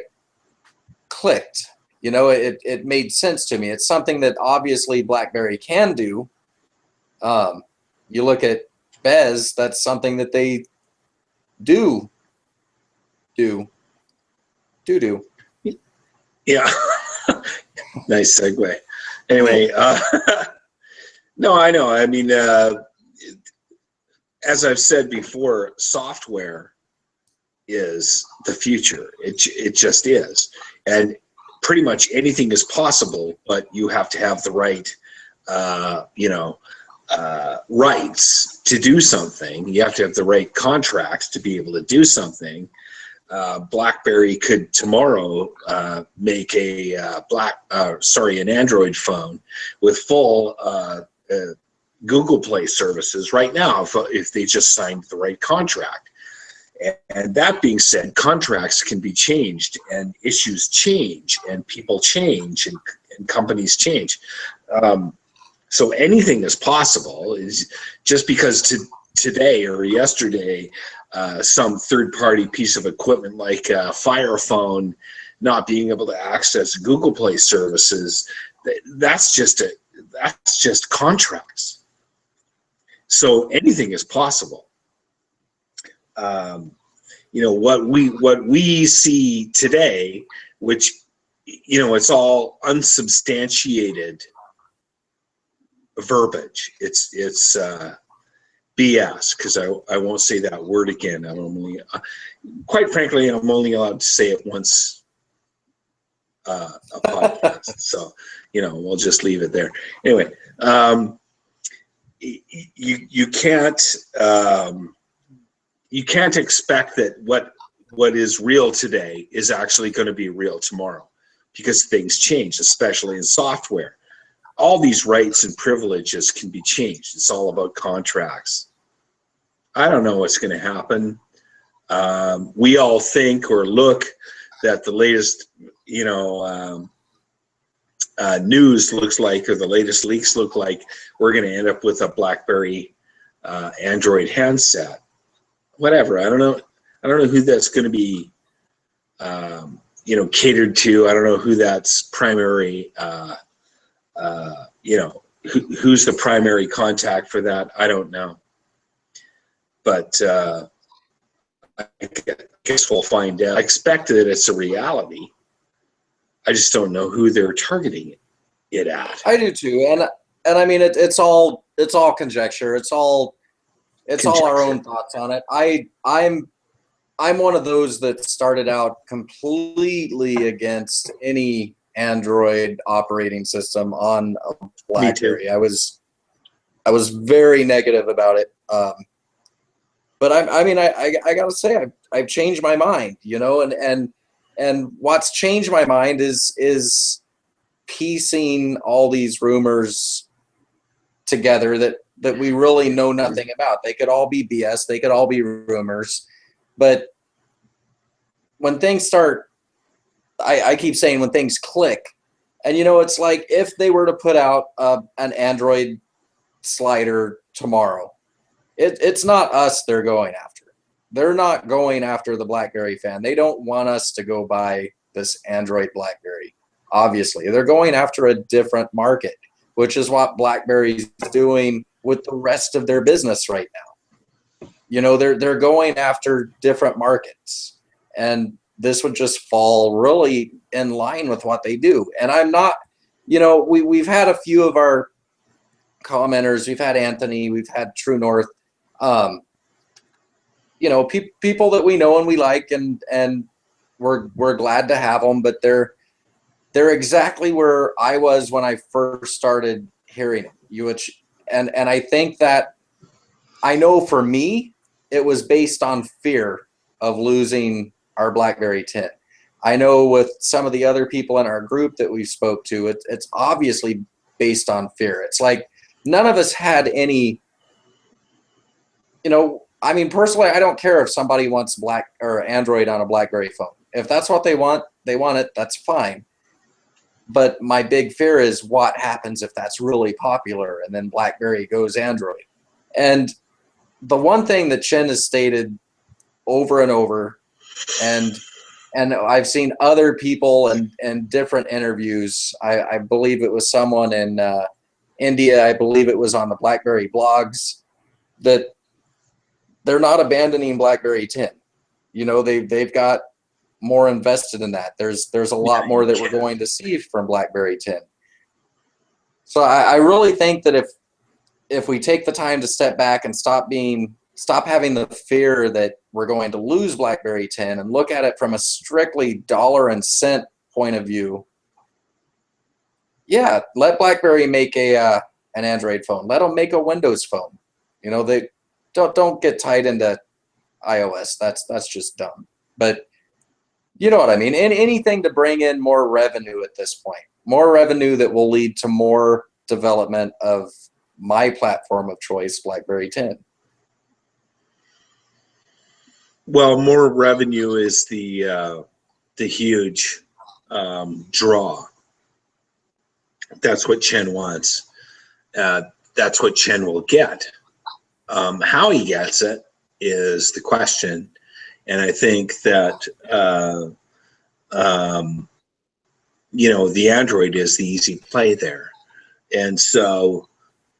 clicked. You know, it made sense to me. It's something that obviously BlackBerry can do. You look at Bez, that's something that they do. Yeah, nice segue. Anyway, no, I know. I mean, as I've said before, software is the future. It just is, and pretty much anything is possible, but you have to have the right, rights to do something. You have to have the right contracts to be able to do something. BlackBerry could tomorrow make an Android phone with full Google Play services right now if they just signed the right contract. And that being said, contracts can be changed, and issues change, and people change, and companies change. So anything is possible. Is just because today or yesterday some third-party piece of equipment like a Fire Phone not being able to access Google Play services, that's just contracts. So anything is possible. You know, what we see today, which, you know, it's all unsubstantiated verbiage. It's BS, because I won't say that word again. I'm only, quite frankly, I'm only allowed to say it once a podcast. So, you know, we'll just leave it there. Anyway, you can't expect that what is real today is actually going to be real tomorrow, because things change, especially in software. All these rights and privileges can be changed. It's all about contracts. I don't know what's going to happen. We all think or look that the latest, you know, news looks like, or the latest leaks look like, we're going to end up with a BlackBerry Android handset. Whatever. I don't know who that's going to be, you know, catered to. I don't know who that's primary. You know, who's the primary contact for that? I don't know. But I guess we'll find out. I expect that it's a reality. I just don't know who they're targeting it at. I do too, and I mean it's all conjecture. It's all our own thoughts on it. I'm one of those that started out completely against any Android operating system on a BlackBerry. I was very negative about it. But I mean I gotta say I've changed my mind, you know, and what's changed my mind is piecing all these rumors together that we really know nothing about. They could all be BS. They could all be rumors. But when things start, I keep saying when things click, and you know, it's like if they were to put out an Android slider tomorrow, it's not us they're going after. They're not going after the BlackBerry fan. They don't want us to go buy this Android BlackBerry. obviously. They're going after a different market, which is what BlackBerry's doing with the rest of their business right now. You know, they're going after different markets, and this would just fall really in line with what they do. And I'm not, you know, we've had a few of our commenters, we've had Anthony, we've had True North, you know, people that we know and we like, and we're glad to have them, but they're exactly where I was when I first started hearing them. And I think that, I know for me, it was based on fear of losing our BlackBerry 10. I know with some of the other people in our group that we spoke to, it's obviously based on fear. It's like none of us had any, you know, I mean, personally, I don't care if somebody wants Android on a BlackBerry phone. If that's what they want it, that's fine. But my big fear is what happens if that's really popular and then BlackBerry goes Android. And the one thing that Chen has stated over and over, and I've seen other people in different interviews, I believe it was someone in India, I believe it was on the BlackBerry blogs, that they're not abandoning BlackBerry 10. You know, they've got more invested in that. There's a lot more that we're going to see from BlackBerry 10. So I really think that if we take the time to step back and stop having the fear that we're going to lose BlackBerry 10 and look at it from a strictly dollar and cent point of view, yeah, let BlackBerry make an Android phone. Let them make a Windows phone. You know, they don't get tied into iOS. That's just dumb. But you know what I mean? Anything to bring in more revenue at this point. More revenue that will lead to more development of my platform of choice, BlackBerry 10. Well, more revenue is the huge draw. That's what Chen wants. That's what Chen will get. How he gets it is the question. And I think that, you know, the Android is the easy play there. And so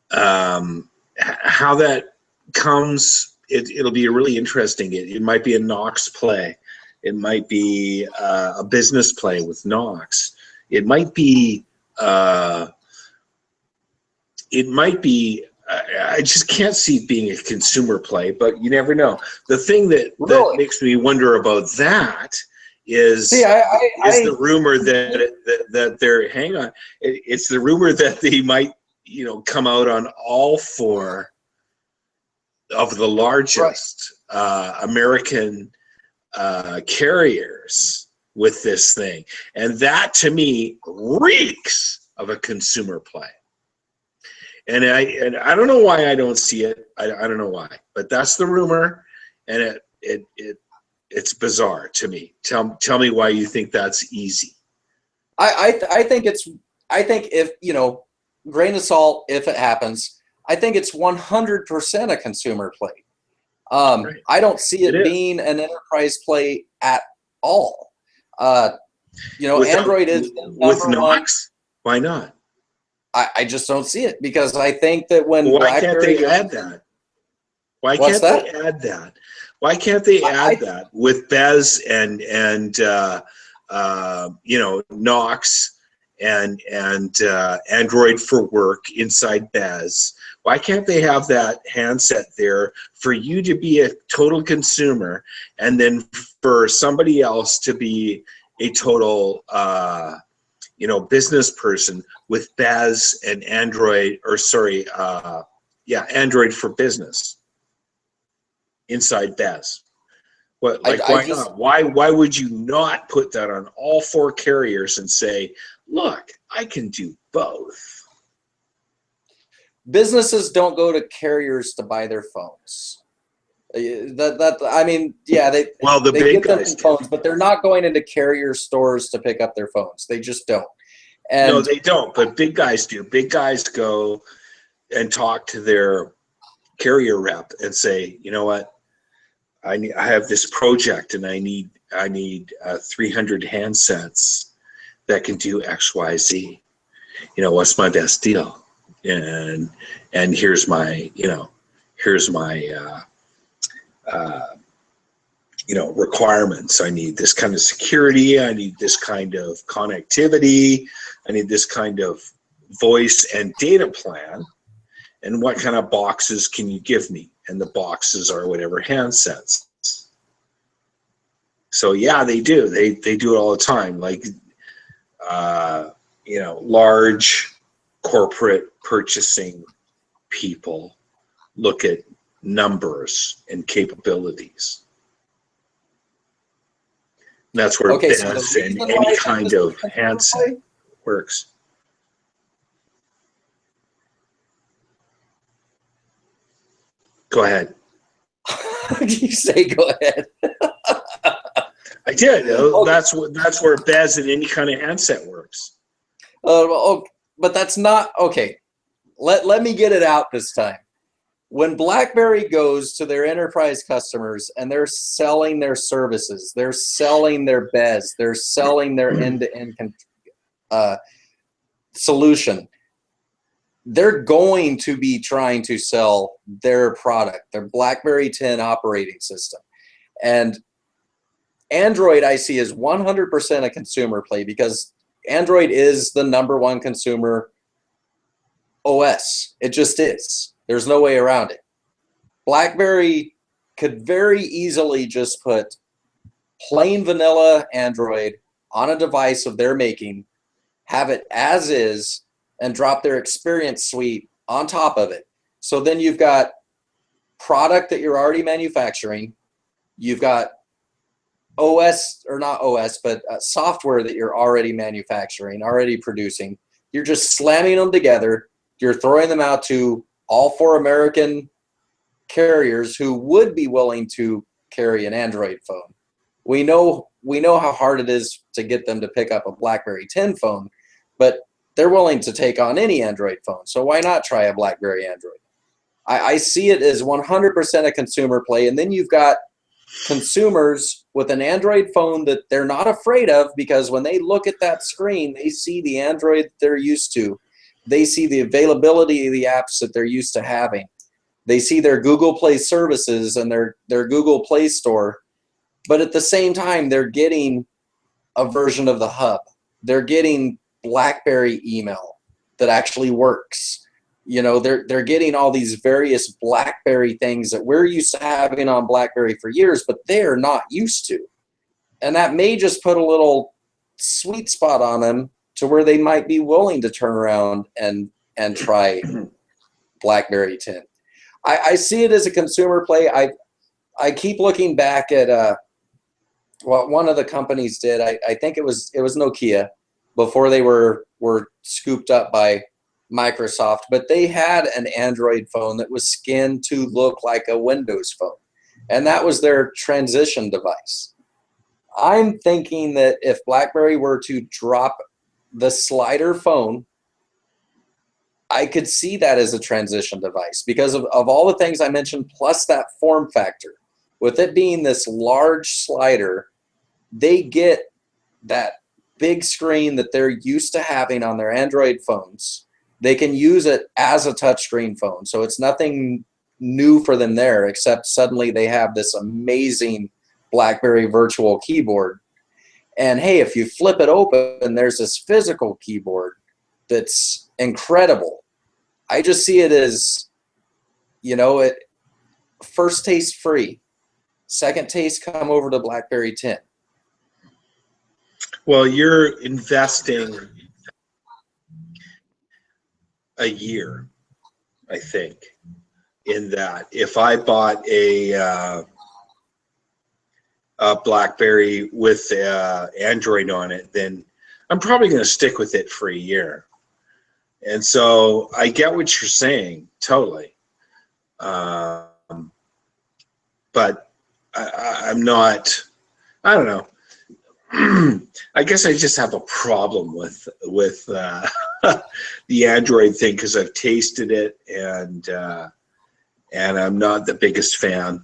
how that comes, it'll be really interesting. It might be a Knox play. It might be a business play with Knox. It might be, I just can't see it being a consumer play, but you never know. The thing that makes me wonder about that is the rumor that they're, hang on, it's the rumor that they might, you know, come out on all four of the largest American carriers with this thing. And that, to me, reeks of a consumer play. And I don't know why I don't see it. I don't know why, but that's the rumor, and it's bizarre to me. Tell me why you think that's easy. I think if, you know, grain of salt, if it happens, I think it's 100% a consumer play. Right. I don't see it being an enterprise play at all. You know, Android is with Knox. Why not? I just don't see it, because I think that when why can't they add that? Why can't they add that? Why can't they add that with Bez and you know, Knox and Android for work inside Bez? Why can't they have that handset there for you to be a total consumer, and then for somebody else to be a total you know, business person with Baz and Android, or sorry, Android for business inside Baz? What, like, why not? Why would you not put that on all four carriers and say, look, I can do both? Businesses don't go to carriers to buy their phones. I mean, yeah, they big guys do. Phones, but they're not going into carrier stores to pick up their phones. They just don't. And no, they don't. But big guys do. Big guys go and talk to their carrier rep and say, you know what, I have this project and I need 300 handsets that can do X, Y, Z. You know, what's my best deal? And here's my, here's my, requirements. I need this kind of security. I need this kind of connectivity. I need this kind of voice and data plan. And what kind of boxes can you give me? And the boxes are whatever handsets. So yeah, they do. They do it all the time. Like, large corporate purchasing people look at numbers and capabilities. And that's where Okay, so BES the and reason any why kind of handset works. Go ahead. You say go ahead. I did. Okay. That's where BES and any kind of handset works. But that's not okay. Let me get it out this time. When BlackBerry goes to their enterprise customers and they're selling their services, they're selling their BES, they're selling their end-to-end solution, they're going to be trying to sell their product, their BlackBerry 10 operating system. And Android I see is 100% a consumer play because Android is the #1 consumer OS. It just is. There's no way around it. BlackBerry could very easily just put plain vanilla Android on a device of their making, have it as is, and drop their experience suite on top of it. So then you've got product that you're already manufacturing. You've got OS, or not OS, but software that you're already manufacturing, already producing. You're just slamming them together. You're throwing them out to all 4 American carriers who would be willing to carry an Android phone. We know how hard it is to get them to pick up a BlackBerry 10 phone, but they're willing to take on any Android phone. So why not try a BlackBerry Android? I see it as 100% a consumer play. And then you've got consumers with an Android phone that they're not afraid of, because when they look at that screen, they see the Android they're used to. They see the availability of the apps that they're used to having. They see their Google Play services and their Google Play Store. But at the same time, they're getting a version of the hub. They're getting BlackBerry email that actually works. They're getting all these various BlackBerry things that we're used to having on BlackBerry for years, but they're not used to. And that may just put a little sweet spot on them to where they might be willing to turn around and try BlackBerry 10. I see it as a consumer play. I keep looking back at what one of the companies did. I think it was Nokia before they were scooped up by Microsoft, but they had an Android phone that was skinned to look like a Windows phone, and that was their transition device. I'm thinking that if BlackBerry were to drop the slider phone, I could see that as a transition device because of all the things I mentioned, plus that form factor. With it being this large slider, they get that big screen that they're used to having on their Android phones. They can use it as a touchscreen phone. So it's nothing new for them there, except suddenly they have this amazing BlackBerry virtual keyboard. And hey, if you flip it open, there's this physical keyboard that's incredible. I just see it as, first taste free. Second taste, come over to BlackBerry 10. Well, you're investing a year, I think, in that. If I bought a BlackBerry with Android on it, then I'm probably going to stick with it for a year. And so I get what you're saying, totally. But I'm not, I don't know. I guess I just have a problem with the Android thing because I've tasted it and I'm not the biggest fan.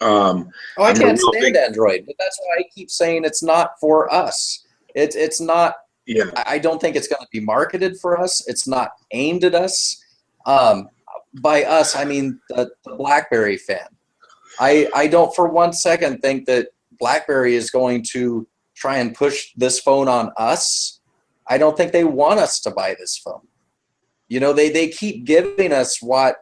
I can't stand Android, but that's why I keep saying it's not for us. It's not. Yeah. I don't think it's going to be marketed for us. It's not aimed at us. By us, I mean the BlackBerry fan. I don't for one second think that BlackBerry is going to try and push this phone on us. I don't think they want us to buy this phone. You know, they keep giving us what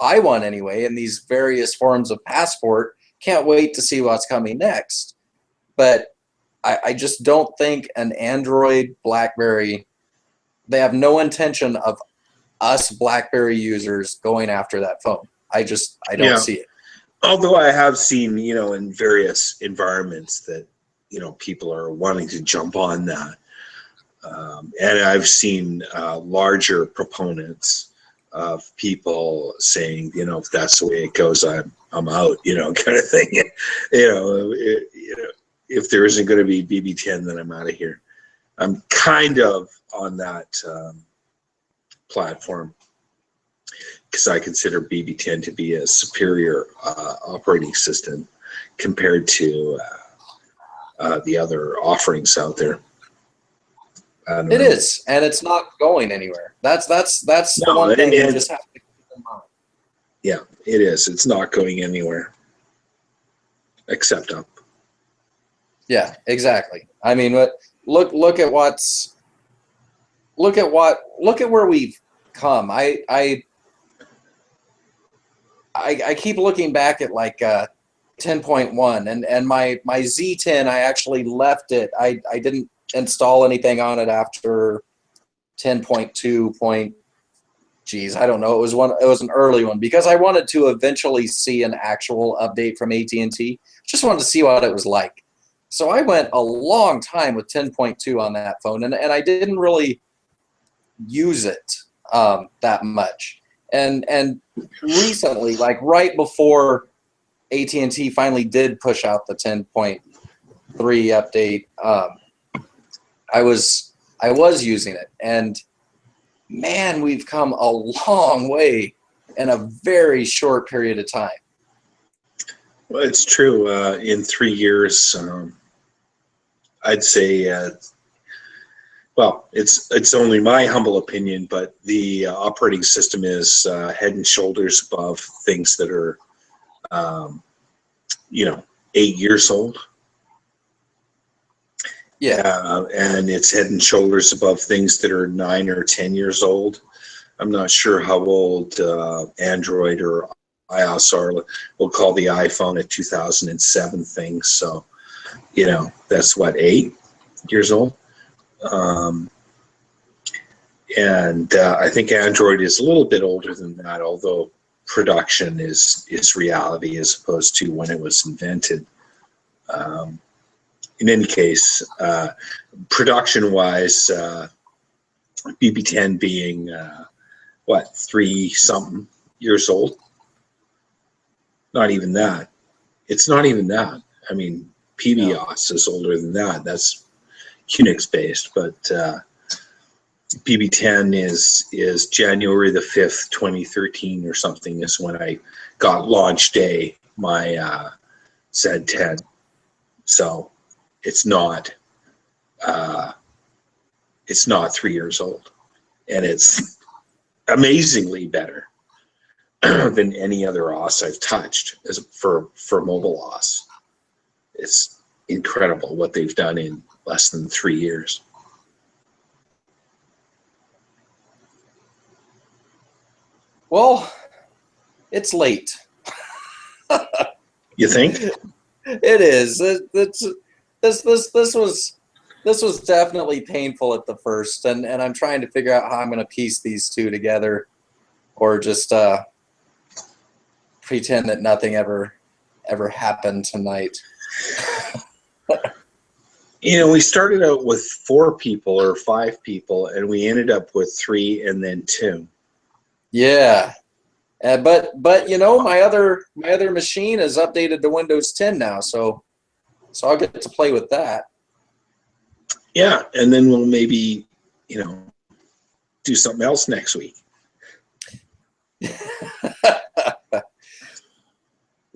I want anyway in these various forms of passport. Can't wait to see what's coming next. But I just don't think an Android BlackBerry, they have no intention of us BlackBerry users going after that phone. I don't see it. Although I have seen, in various environments that, people are wanting to jump on that. And I've seen larger proponents of people saying, if that's the way it goes, I'm out, kind of thing. If there isn't going to be BB10, then I'm out of here. I'm kind of on that platform because I consider BB10 to be a superior operating system compared to the other offerings out there. It is, and it's not going anywhere. That's the one thing you just have to keep in mind. Yeah, it is. It's not going anywhere except up. Yeah, exactly. I mean, look at where we've come. I keep looking back at like 10.1 and my Z10. I actually left it. I didn't install anything on it after 10.2. Geez, I don't know. It was an early one because I wanted to eventually see an actual update from AT&T. Just wanted to see what it was like. So I went a long time with 10.2 on that phone, and I didn't really use it that much. And recently, like right before AT&T finally did push out the 10.3 update, I was using it, and man, we've come a long way in a very short period of time. Well, it's true. In 3 years, I'd say, it's only my humble opinion, but the operating system is head and shoulders above things that are, 8 years old. Yeah. And it's head and shoulders above things that are 9 or 10 years old. I'm not sure how old Android or iOS are. We'll call the iPhone a 2007 thing. So, that's what, 8 years old? And I think Android is a little bit older than that, although production is reality as opposed to when it was invented. In any case, production-wise, BB10 being, 3-something years old? Not even that. It's not even that. I mean, PBOS is older than that. That's Unix-based, but BB10 is January the 5th, 2013 or something is when I got launch day, my Z10. So it's not 3 years old, and it's amazingly better than any other OS I've touched for mobile OS. It's incredible what they've done in less than 3 years. Well, it's late. You think? It is. This was definitely painful at the first, and I'm trying to figure out how I'm going to piece these two together, or just pretend that nothing ever happened tonight. We started out with 4 people or 5 people, and we ended up with 3 and then 2. Yeah, but my other machine is updated to Windows 10 now, so I'll get to play with that. Yeah, and then we'll maybe do something else next week.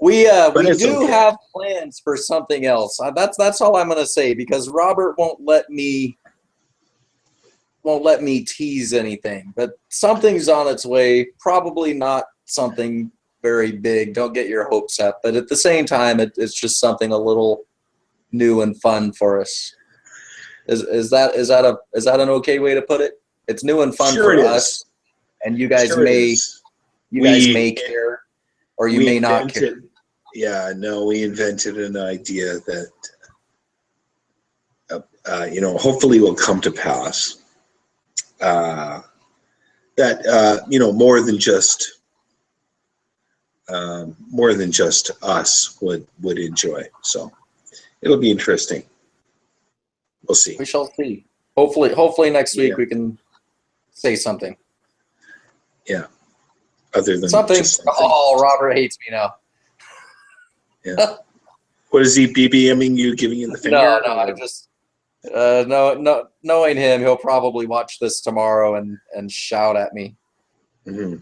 We But it's do okay. have plans for something else. That's all I'm gonna say, because Robert won't let me tease anything. But something's on its way. Probably not something very big. Don't get your hopes up. But at the same time, it's just something a little new and fun for us. Is that an okay way to put it? It's new and fun Sure for it us, is. and you guys Sure it may is. care, or you may not care. Yeah, no, we invented an idea that hopefully will come to pass. That more than just us would enjoy. So it'll be interesting. We'll see. We shall see. Hopefully next week Yeah. we can say something. Yeah. Other than Something. just something. Oh, Robert hates me now. Yeah. What is he BBMing you, giving you the finger? No, I just no. Knowing him, he'll probably watch this tomorrow and shout at me. Mm-hmm.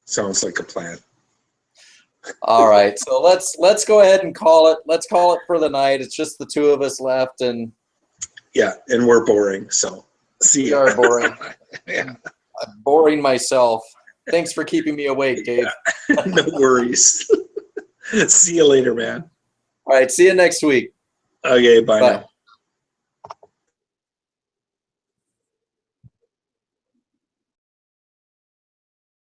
Sounds like a plan. All right, so let's go ahead and call it. Let's call it for the night. It's just the two of us left, and yeah, and we're boring. So see we ya. are boring. Yeah. I'm boring myself. Thanks for keeping me awake, Dave. No worries. See you later, man. All right, see you next week. Okay, bye now.